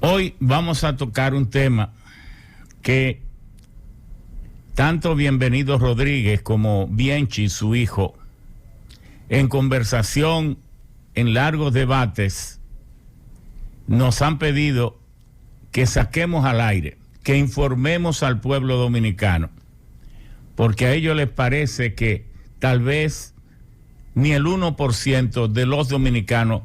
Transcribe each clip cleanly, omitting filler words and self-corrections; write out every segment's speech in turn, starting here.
Hoy vamos a tocar un tema que tanto Bienvenido Rodríguez como Bienchi, su hijo, en conversación, en largos debates, nos han pedido que saquemos al aire, que informemos al pueblo dominicano, porque a ellos les parece que tal vez ni el 1% de los dominicanos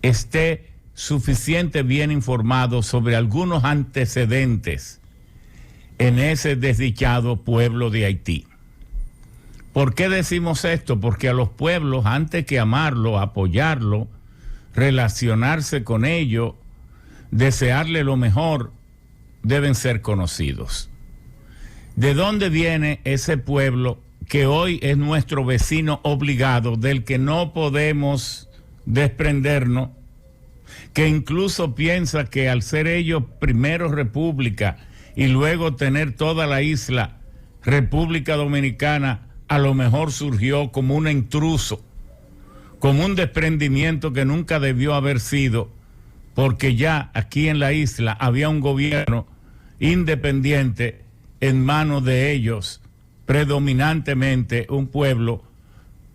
esté suficiente bien informado sobre algunos antecedentes en ese desdichado pueblo de Haití. ¿Por qué decimos esto? Porque a los pueblos, antes que amarlo, apoyarlo, relacionarse con ellos, desearle lo mejor, deben ser conocidos. ¿De dónde viene ese pueblo que hoy es nuestro vecino obligado, del que no podemos desprendernos, que incluso piensa que al ser ellos primero república y luego tener toda la isla República Dominicana, a lo mejor surgió como un intruso, como un desprendimiento que nunca debió haber sido, porque ya aquí en la isla había un gobierno independiente en manos de ellos, predominantemente un pueblo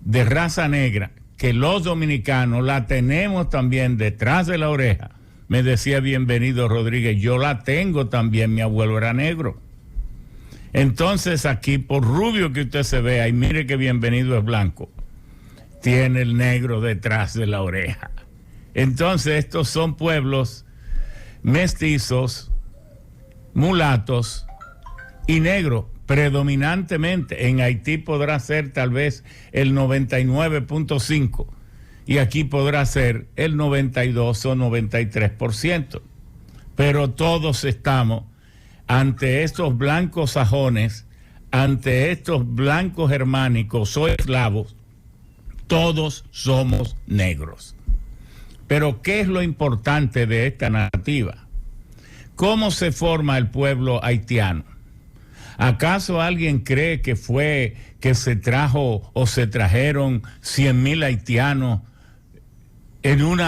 de raza negra, que los dominicanos la tenemos también detrás de la oreja. Me decía Bienvenido Rodríguez, yo la tengo también, mi abuelo era negro. Entonces aquí, por rubio que usted se vea, y mire que Bienvenido es blanco, tiene el negro detrás de la oreja. Entonces estos son pueblos mestizos, mulatos y negros, predominantemente. En Haití podrá ser tal vez el 99.5% y aquí podrá ser el 92 o 93%. Pero todos estamos ante estos blancos sajones, ante estos blancos germánicos o eslavos, todos somos negros. Pero ¿qué es lo importante de esta narrativa? ¿Cómo se forma el pueblo haitiano? ¿Acaso alguien cree que fue que se trajo o se trajeron 100,000 haitianos en un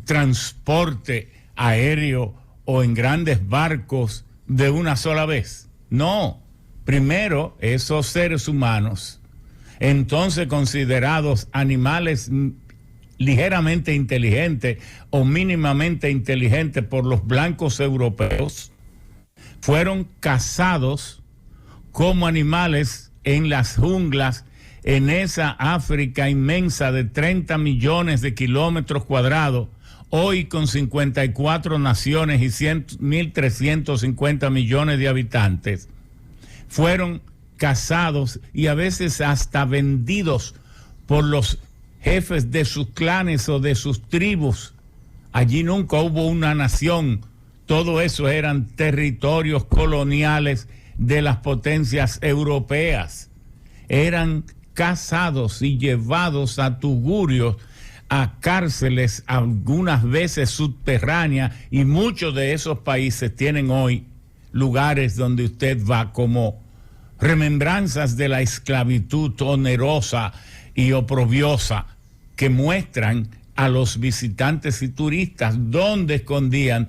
transporte aéreo o en grandes barcos de una sola vez? No. Primero, esos seres humanos, entonces considerados animales ligeramente inteligentes o mínimamente inteligentes por los blancos europeos, fueron cazados como animales en las junglas, en esa África inmensa de 30 millones de kilómetros cuadrados, hoy con 54 naciones y 1.350 millones de habitantes. Fueron cazados y a veces hasta vendidos por los jefes de sus clanes o de sus tribus. Allí nunca hubo una nación. Todo eso eran territorios coloniales de las potencias europeas. Eran cazados y llevados a tugurios, a cárceles, algunas veces subterráneas, y muchos de esos países tienen hoy lugares donde usted va como remembranzas de la esclavitud onerosa y oprobiosa, que muestran a los visitantes y turistas dónde escondían,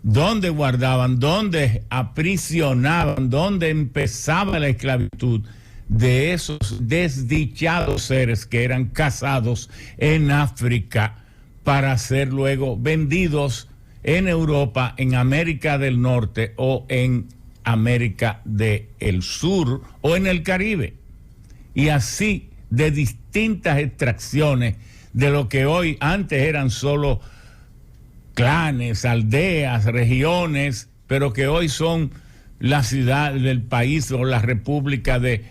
dónde guardaban, dónde aprisionaban, dónde empezaba la esclavitud de esos desdichados seres que eran cazados en África para ser luego vendidos en Europa, en América del Norte o en América del Sur o en el Caribe. Y así de distintas extracciones de lo que hoy antes eran solo clanes, aldeas, regiones, pero que hoy son la ciudad del país o la república de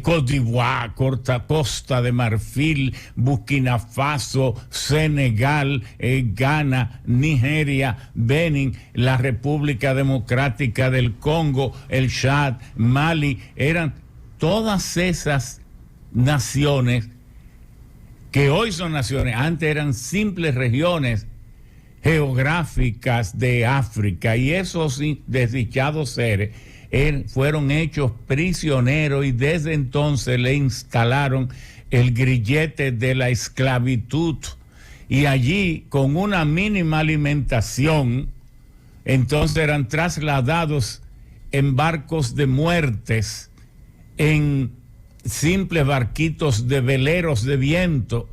Côte d'Ivoire, Costa de Marfil, Burkina Faso, Senegal, Ghana, Nigeria, Benin, la República Democrática del Congo, el Chad, Mali. Eran todas esas naciones que hoy son naciones, antes eran simples regiones geográficas de África, y esos desdichados seres fueron hechos prisioneros y desde entonces le instalaron el grillete de la esclavitud y allí con una mínima alimentación, entonces eran trasladados en barcos de muertes, en simples barquitos de veleros de viento,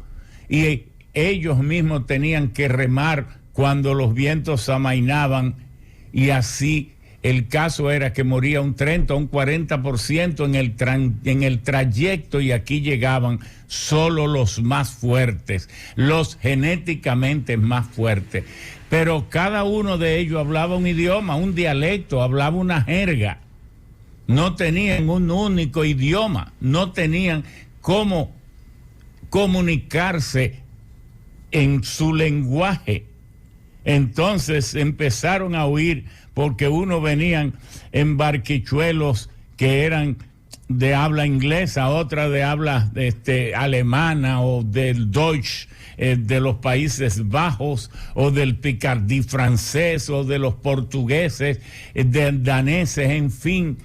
y ellos mismos tenían que remar cuando los vientos amainaban, y así el caso era que moría un 30 o un 40% en el trayecto, y aquí llegaban solo los más fuertes, los genéticamente más fuertes. Pero cada uno de ellos hablaba un idioma, un dialecto, hablaba una jerga. No tenían un único idioma, no tenían cómo comunicarse en su lenguaje. Entonces empezaron a huir porque unos venían en barquichuelos que eran de habla inglesa, otra de habla alemana o del Deutsch de los Países Bajos, o del picardí francés, o de los portugueses, de daneses, en fin.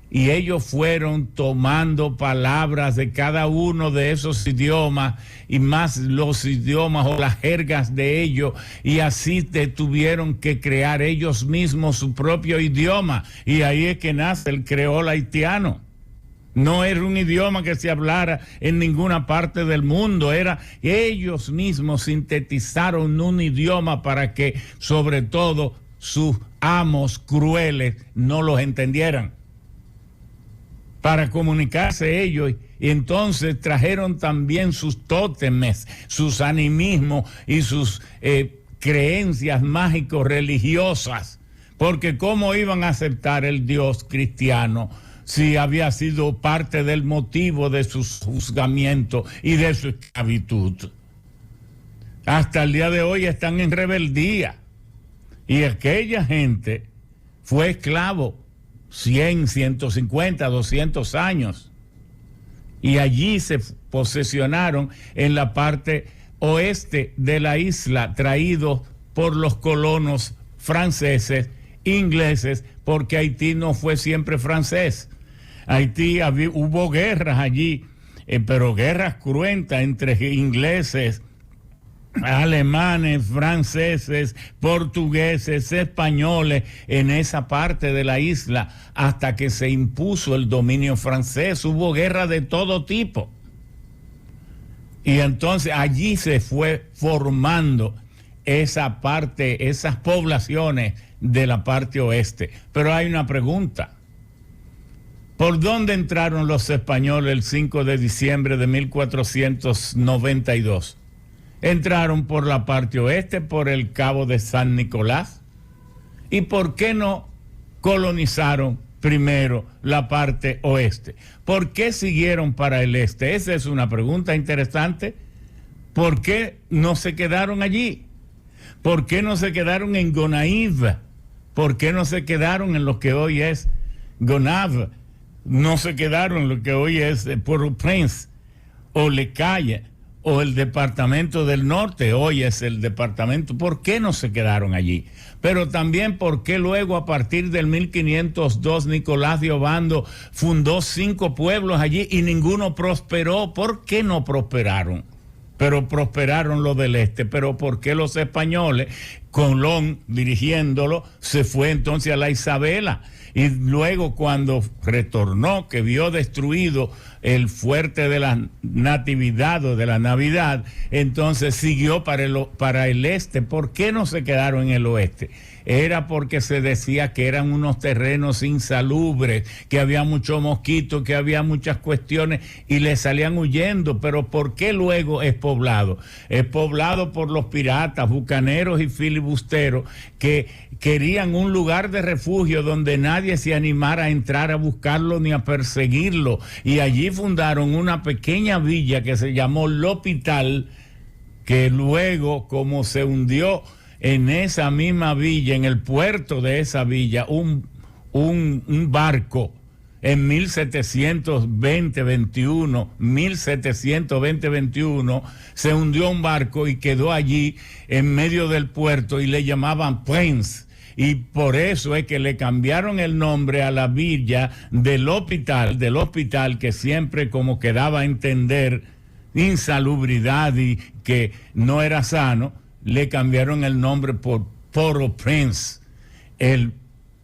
Y ellos fueron tomando palabras de cada uno de esos idiomas, y más los idiomas o las jergas de ellos, y así tuvieron que crear ellos mismos su propio idioma, y ahí es que nace el creol haitiano. No era un idioma que se hablara en ninguna parte del mundo, era ellos mismos sintetizaron un idioma para que sobre todo sus amos crueles no los entendieran, para comunicarse ellos. Y entonces trajeron también sus tótemes, sus animismos y sus creencias mágicos religiosas, porque ¿cómo iban a aceptar el Dios cristiano si había sido parte del motivo de su juzgamiento y de su esclavitud? Hasta el día de hoy están en rebeldía, y aquella gente fue esclavo 100, 150, 200 años, y allí se posesionaron en la parte oeste de la isla, traídos por los colonos franceses, ingleses, porque Haití no fue siempre francés. Haití hubo guerras allí, pero guerras cruentas entre ingleses, alemanes, franceses, portugueses, españoles en esa parte de la isla, hasta que se impuso el dominio francés. Hubo guerra de todo tipo, y entonces allí se fue formando esa parte, esas poblaciones de la parte oeste. Pero hay una pregunta: ¿por dónde entraron los españoles el 5 de diciembre de 1492? Entraron por la parte oeste, por el Cabo de San Nicolás. ¿Y por qué no colonizaron primero la parte oeste? ¿Por qué siguieron para el este? Esa es una pregunta interesante. ¿Por qué no se quedaron allí? ¿Por qué no se quedaron en Gonaïves? ¿Por qué no se quedaron en lo que hoy es Gonave? No se quedaron en lo que hoy es Port-au-Prince o Le Caille o el departamento del norte, hoy es el departamento. ¿Por qué no se quedaron allí? Pero también, ¿por qué luego, a partir del 1502, Nicolás de Obando fundó 5 pueblos allí y ninguno prosperó? ¿Por qué no prosperaron? Pero prosperaron los del este. Pero ¿por qué los españoles, Colón dirigiéndolo, se fue entonces a la Isabela? Y luego, cuando retornó, que vio destruido el fuerte de la Natividad o de la Navidad, entonces siguió para el este. ¿Por qué no se quedaron en el oeste? Era porque se decía que eran unos terrenos insalubres, que había muchos mosquitos, que había muchas cuestiones, y le salían huyendo. Pero ¿por qué luego es poblado? Es poblado por los piratas, bucaneros y filibusteros, que querían un lugar de refugio donde nadie se animara a entrar a buscarlo ni a perseguirlo, y allí fundaron una pequeña villa que se llamó L'Hopital, que luego, como se hundió en esa misma villa, en el puerto de esa villa, un barco en 1720-21, se hundió un barco y quedó allí en medio del puerto, y le llamaban Prince. Y por eso es que le cambiaron el nombre a la villa del hospital, que siempre como que daba a entender insalubridad y que no era sano, le cambiaron el nombre por Port-au-Prince, el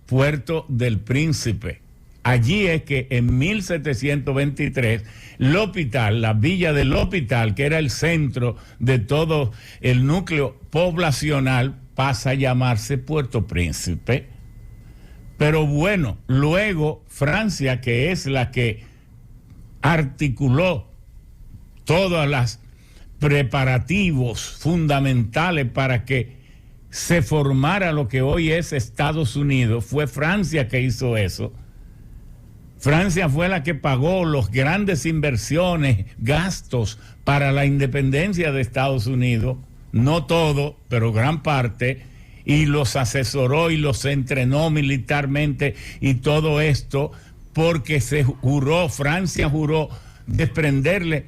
puerto del príncipe. Allí es que en 1723 L'Hôpital, la villa de L'Hôpital, que era el centro de todo el núcleo poblacional, pasa a llamarse Puerto Príncipe. Pero bueno, luego Francia, que es la que articuló todos los preparativos fundamentales para que se formara lo que hoy es Estados Unidos, fue Francia que hizo eso. Francia fue la que pagó las grandes inversiones, gastos para la independencia de Estados Unidos, no todo, pero gran parte, y los asesoró y los entrenó militarmente y todo esto porque Francia juró desprenderle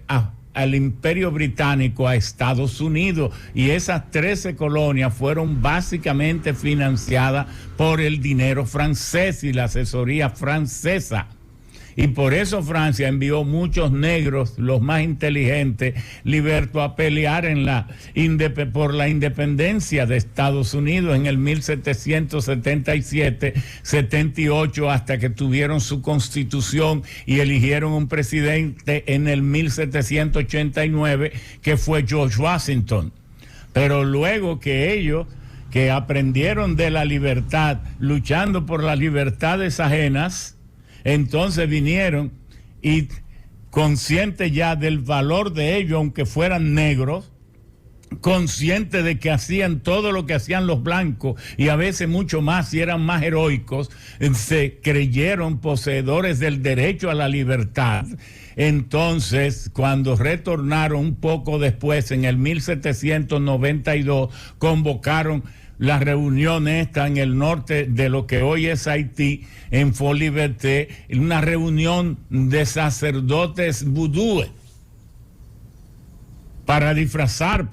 al Imperio Británico a Estados Unidos, y esas 13 colonias fueron básicamente financiadas por el dinero francés y la asesoría francesa. Y por eso Francia envió muchos negros, los más inteligentes, libertos, a pelear por la independencia de Estados Unidos en el 1777, 78, hasta que tuvieron su constitución y eligieron un presidente en el 1789, que fue George Washington. Pero luego que ellos, que aprendieron de la libertad, luchando por las libertades ajenas, entonces vinieron y, conscientes ya del valor de ellos, aunque fueran negros, conscientes de que hacían todo lo que hacían los blancos y a veces mucho más y eran más heroicos, se creyeron poseedores del derecho a la libertad. Entonces, cuando retornaron un poco después, en el 1792, convocaron la reunión esta en el norte de lo que hoy es Haití, en Fort-Liberté, una reunión de sacerdotes vudúes para distraer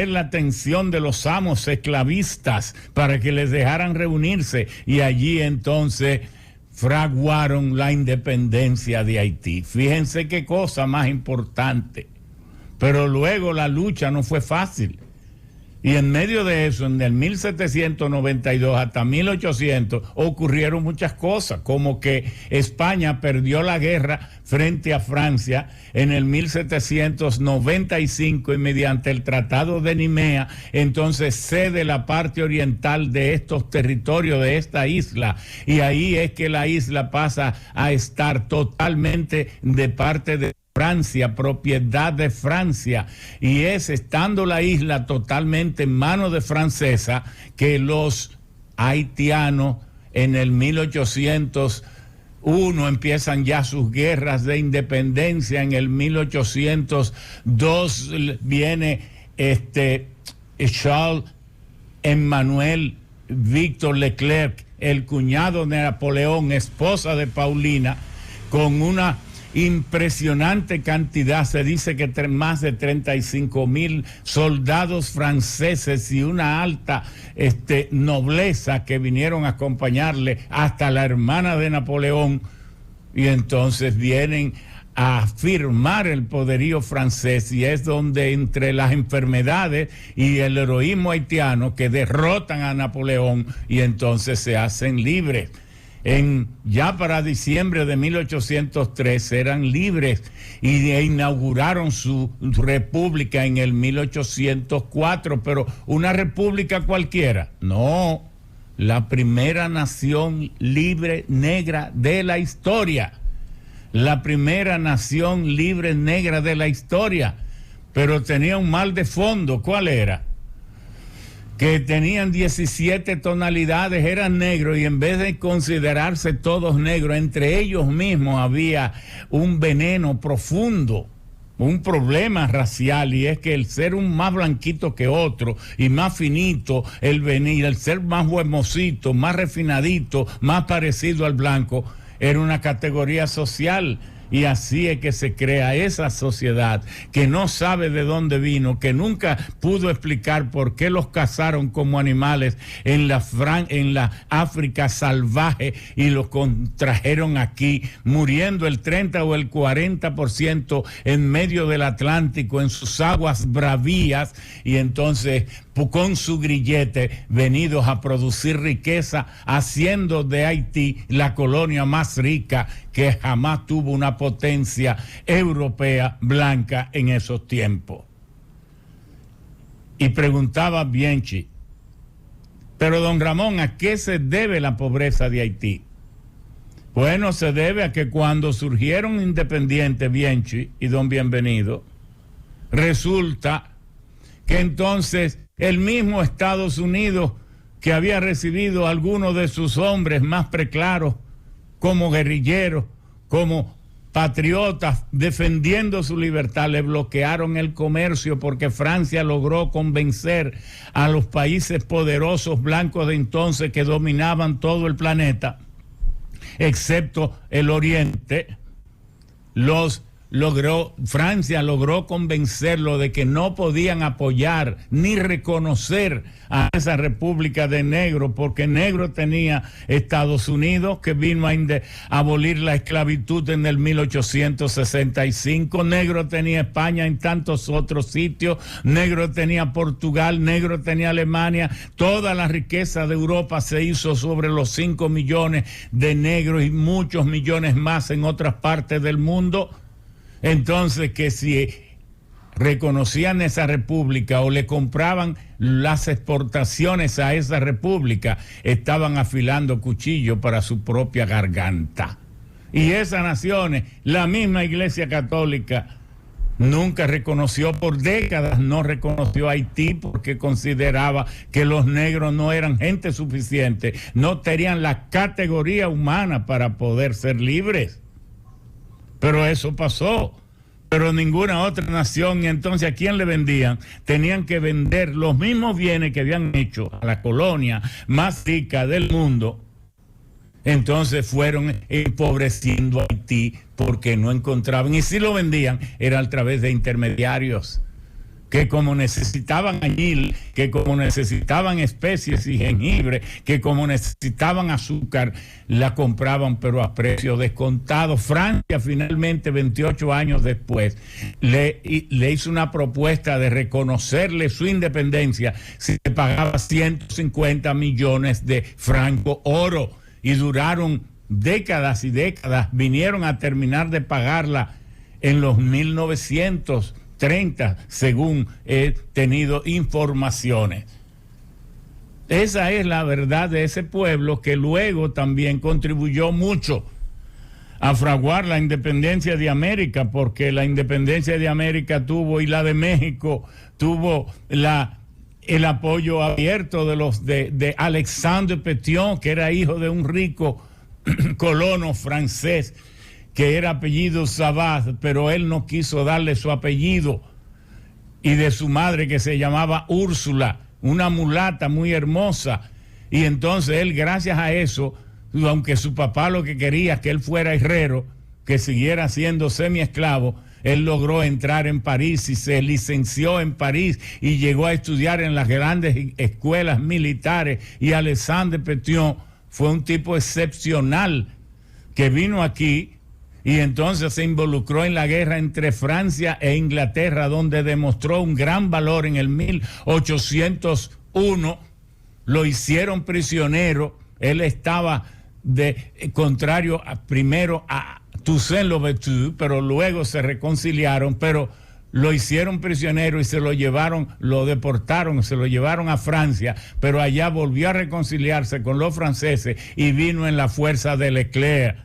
la atención de los amos esclavistas, para que les dejaran reunirse, y allí entonces fraguaron la independencia de Haití. Fíjense qué cosa más importante. Pero luego la lucha no fue fácil. Y en medio de eso, en el 1792 hasta 1800, ocurrieron muchas cosas, como que España perdió la guerra frente a Francia en el 1795 y mediante el Tratado de Nimea, entonces cede la parte oriental de estos territorios, de esta isla, y ahí es que la isla pasa a estar totalmente de parte de Francia, propiedad de Francia, y es estando la isla totalmente en manos de francesa que los haitianos en el 1801 empiezan ya sus guerras de independencia. En el 1802 viene Charles Emmanuel Victor Leclerc, el cuñado de Napoleón, esposa de Paulina, con una impresionante cantidad, se dice que más de 35,000 soldados franceses y una alta nobleza que vinieron a acompañarle, hasta la hermana de Napoleón, y entonces vienen a firmar el poderío francés, y es donde, entre las enfermedades y el heroísmo haitiano, que derrotan a Napoleón y entonces se hacen libres. Ya para diciembre de 1803 eran libres y inauguraron su república en el 1804, pero una república cualquiera, no, la primera nación libre negra de la historia, la primera nación libre negra de la historia, pero tenía un mal de fondo. ¿Cuál era? Que tenían 17 tonalidades, eran negros, y en vez de considerarse todos negros, entre ellos mismos había un veneno profundo, un problema racial, y es que el ser un más blanquito que otro y más finito, el ser más huemosito, más refinadito, más parecido al blanco, era una categoría social Y así es que se crea esa sociedad que no sabe de dónde vino, que nunca pudo explicar por qué los cazaron como animales en la África salvaje y los trajeron aquí, muriendo el 30 o el 40% en medio del Atlántico, en sus aguas bravías, y entonces con su grillete venidos a producir riqueza, haciendo de Haití la colonia más rica que jamás tuvo una potencia europea blanca en esos tiempos. Y preguntaba Bianchi, pero don Ramón, ¿a qué se debe la pobreza de Haití? Bueno, se debe a que cuando surgieron independientes Bianchi y don Bienvenido, resulta que entonces el mismo Estados Unidos, que había recibido a algunos de sus hombres más preclaros como guerrilleros, como patriotas defendiendo su libertad, le bloquearon el comercio porque Francia logró convencer a los países poderosos blancos de entonces que dominaban todo el planeta, excepto el Oriente. Francia logró convencerlo de que no podían apoyar ni reconocer a esa república de negros, porque negro tenía Estados Unidos, que vino a abolir la esclavitud en el 1865, negro tenía España en tantos otros sitios, negro tenía Portugal, negro tenía Alemania, toda la riqueza de Europa se hizo sobre los 5 millones de negros y muchos millones más en otras partes del mundo. Entonces, que si reconocían esa república o le compraban las exportaciones a esa república, estaban afilando cuchillos para su propia garganta. Y esas naciones, la misma Iglesia Católica nunca reconoció, por décadas no reconoció a Haití, porque consideraba que los negros no eran gente suficiente, no tenían la categoría humana para poder ser libres. Pero eso pasó, pero ninguna otra nación. Y entonces, ¿a quién le vendían? Tenían que vender los mismos bienes que habían hecho a la colonia más rica del mundo. Entonces fueron empobreciendo a Haití porque no encontraban, y si lo vendían era a través de intermediarios, que como necesitaban añil, que como necesitaban especies y jengibre, que como necesitaban azúcar, la compraban pero a precio descontado. Francia finalmente, 28 años después, le hizo una propuesta de reconocerle su independencia si le pagaba 150 millones de francos oro, y duraron décadas y décadas, vinieron a terminar de pagarla en los 1930, según he tenido informaciones. Esa es la verdad de ese pueblo, que luego también contribuyó mucho a fraguar la independencia de América, porque la independencia de América tuvo, y la de México tuvo, el apoyo abierto de Alexandre Pétion, que era hijo de un rico colono francés que era apellido Sabat, pero él no quiso darle su apellido, y de su madre, que se llamaba Úrsula, una mulata muy hermosa. Y entonces él, gracias a eso, aunque su papá lo que quería es que él fuera herrero, que siguiera siendo semiesclavo, él logró entrar en París y se licenció en París y llegó a estudiar en las grandes escuelas militares. Y Alexandre Pétion fue un tipo excepcional que vino aquí y entonces se involucró en la guerra entre Francia e Inglaterra, donde demostró un gran valor. En el 1801 lo hicieron prisionero. Él estaba contrario primero a Toussaint-Louverture, pero luego se reconciliaron, pero lo hicieron prisionero y se lo llevaron, lo deportaron, se lo llevaron a Francia, pero allá volvió a reconciliarse con los franceses y vino en la fuerza de Leclerc.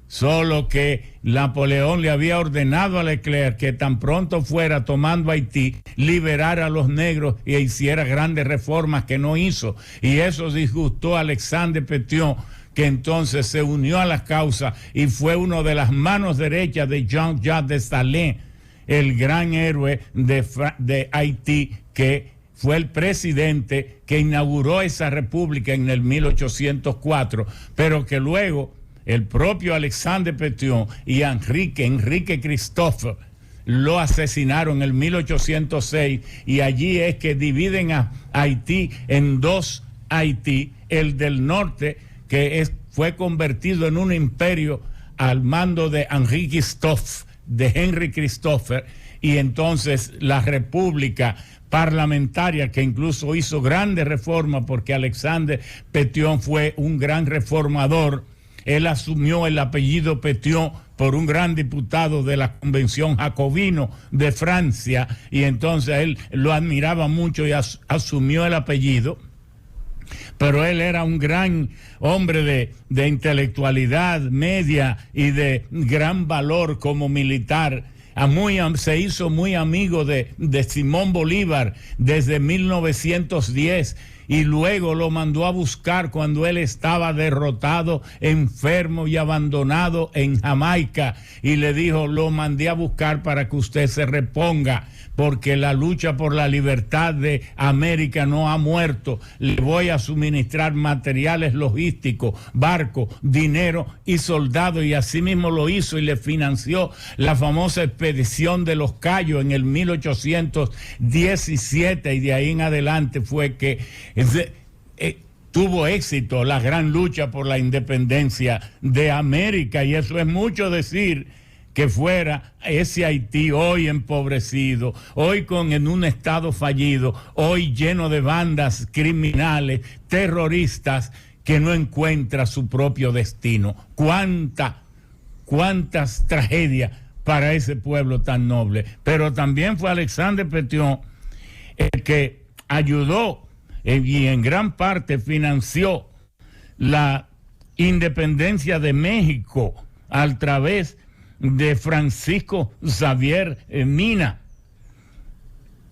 Solo que Napoleón le había ordenado a Leclerc que tan pronto fuera tomando Haití, liberara a los negros e hiciera grandes reformas, que no hizo. Y eso disgustó a Alexandre Pétion, que entonces se unió a la causa y fue uno de las manos derechas de Jean-Jacques Dessalines, el gran héroe de Haití, que fue el presidente que inauguró esa república en el 1804, pero que luego el propio Alexandre Pétion y Enrique Christophe lo asesinaron en el 1806, y allí es que dividen a Haití en dos Haití, el del norte, que fue convertido en un imperio al mando de Henri Christophe, y entonces la república parlamentaria, que incluso hizo grandes reformas, porque Alexandre Pétion fue un gran reformador. Él asumió el apellido Pétion por un gran diputado de la Convención Jacobino de Francia, y entonces él lo admiraba mucho y asumió el apellido. Pero él era un gran hombre de intelectualidad media y de gran valor como militar. Se hizo muy amigo de Simón Bolívar desde 1910, y luego lo mandó a buscar cuando él estaba derrotado, enfermo y abandonado en Jamaica, y le dijo: lo mandé a buscar para que usted se reponga, porque la lucha por la libertad de América no ha muerto. Le voy a suministrar materiales logísticos, barcos, dinero y soldados, y así mismo lo hizo, y le financió la famosa expedición de los Cayos en el 1817, y de ahí en adelante fue que tuvo éxito la gran lucha por la independencia de América. Y eso es mucho decir, que fuera ese Haití hoy empobrecido, hoy en un estado fallido, hoy lleno de bandas criminales, terroristas, que no encuentra su propio destino. Cuántas tragedias para ese pueblo tan noble. Pero también fue Alexandre Pétion el que ayudó y en gran parte financió la independencia de México a través de Francisco Xavier Mina,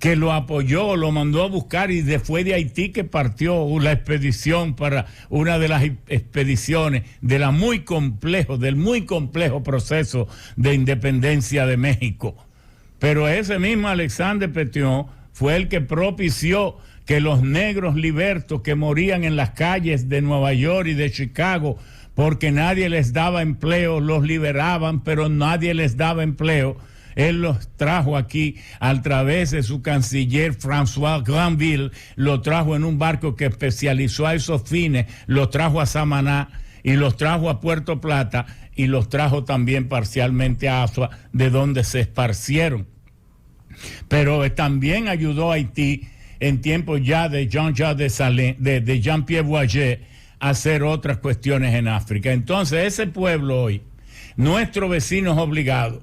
que lo apoyó, lo mandó a buscar, y después de Haití que partió la expedición para una de las expediciones del muy complejo proceso de independencia de México. Pero ese mismo Alexandre Pétion fue el que propició que los negros libertos que morían en las calles de Nueva York y de Chicago porque nadie les daba empleo, los liberaban, pero nadie les daba empleo. Él los trajo aquí a través de su canciller François Granville, lo trajo en un barco que especializó a esos fines, lo trajo a Samaná y los trajo a Puerto Plata, y los trajo también parcialmente a Asua, de donde se esparcieron. Pero también ayudó a Haití en tiempos ya de de Jean-Pierre Bourget, hacer otras cuestiones en África. Entonces ese pueblo hoy, nuestro vecino es obligado,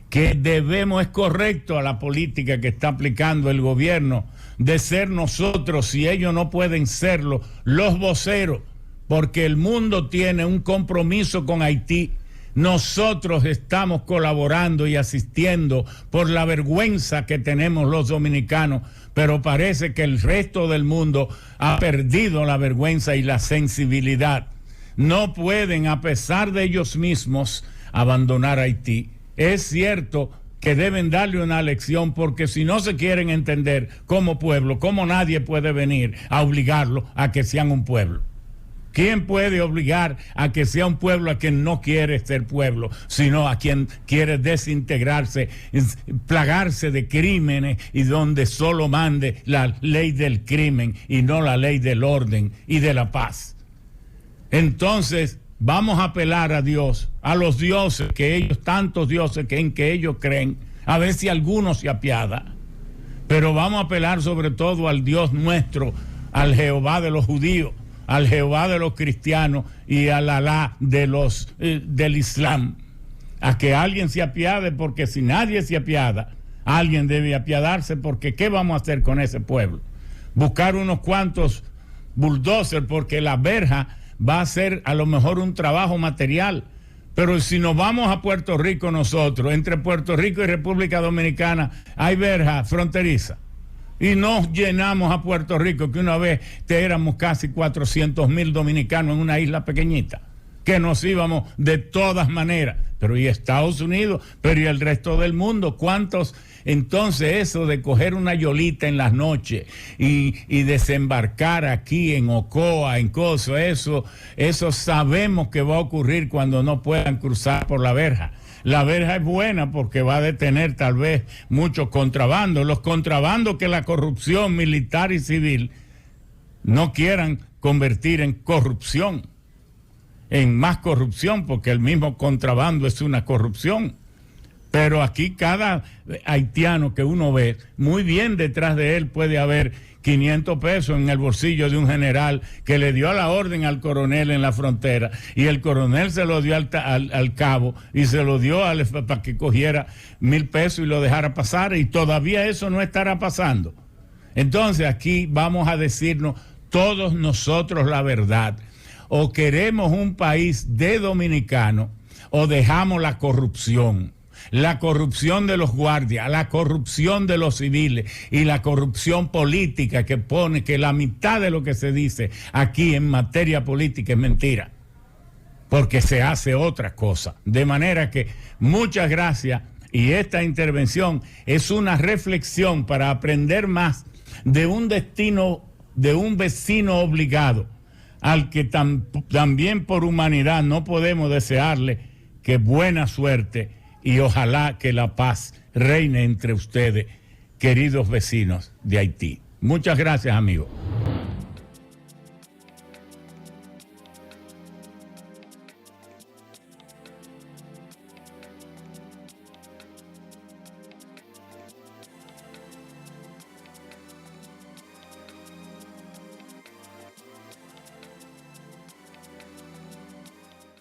que es correcto a la política que está aplicando el gobierno, de ser nosotros, si ellos no pueden serlo, los voceros, porque el mundo tiene un compromiso con Haití. Nosotros estamos colaborando y asistiendo por la vergüenza que tenemos los dominicanos, pero parece que el resto del mundo ha perdido la vergüenza y la sensibilidad. No pueden, a pesar de ellos mismos, abandonar Haití. Es cierto que deben darle una lección, porque si no se quieren entender como pueblo, como nadie puede venir a obligarlo a que sean un pueblo. ¿Quién puede obligar a que sea un pueblo a quien no quiere ser pueblo, sino a quien quiere desintegrarse, plagarse de crímenes, y donde solo mande la ley del crimen y no la ley del orden y de la paz? Entonces vamos a apelar a Dios, a los dioses, tantos dioses en que ellos creen, a ver si alguno se apiada. Pero vamos a apelar sobre todo al Dios nuestro, al Jehová de los judíos, al Jehová de los cristianos y al Alá del Islam, a que alguien se apiade, porque si nadie se apiada, alguien debe apiadarse, porque ¿qué vamos a hacer con ese pueblo? Buscar unos cuantos bulldozers, porque la verja va a ser a lo mejor un trabajo material, pero si nos vamos a Puerto Rico nosotros, entre Puerto Rico y República Dominicana hay verja fronteriza, y nos llenamos a Puerto Rico, que una vez éramos casi 400,000 dominicanos en una isla pequeñita. que nos íbamos de todas maneras. Pero ¿y Estados Unidos? Pero ¿y el resto del mundo? ¿Cuántos? Entonces eso de coger una yolita en las noches y desembarcar aquí en Ocoa, en Coso, eso sabemos que va a ocurrir cuando no puedan cruzar por la verja. La verja es buena porque va a detener tal vez muchos contrabandos. Los contrabandos que la corrupción militar y civil no quieran convertir en corrupción, en más corrupción, porque el mismo contrabando es una corrupción. Pero aquí cada haitiano que uno ve, muy bien detrás de él puede haber 500 pesos en el bolsillo de un general que le dio la orden al coronel en la frontera, y el coronel se lo dio al cabo y se lo dio para que cogiera 1,000 pesos y lo dejara pasar, y todavía eso no estará pasando. Entonces aquí vamos a decirnos todos nosotros la verdad: o queremos un país de dominicanos o dejamos la corrupción de los guardias, la corrupción de los civiles y la corrupción política, que pone que la mitad de lo que se dice aquí en materia política es mentira, porque se hace otra cosa. De manera que muchas gracias, y esta intervención es una reflexión para aprender más de un destino, de un vecino obligado, al que también por humanidad no podemos desearle que buena suerte, y ojalá que la paz reine entre ustedes, queridos vecinos de Haití. Muchas gracias, amigos.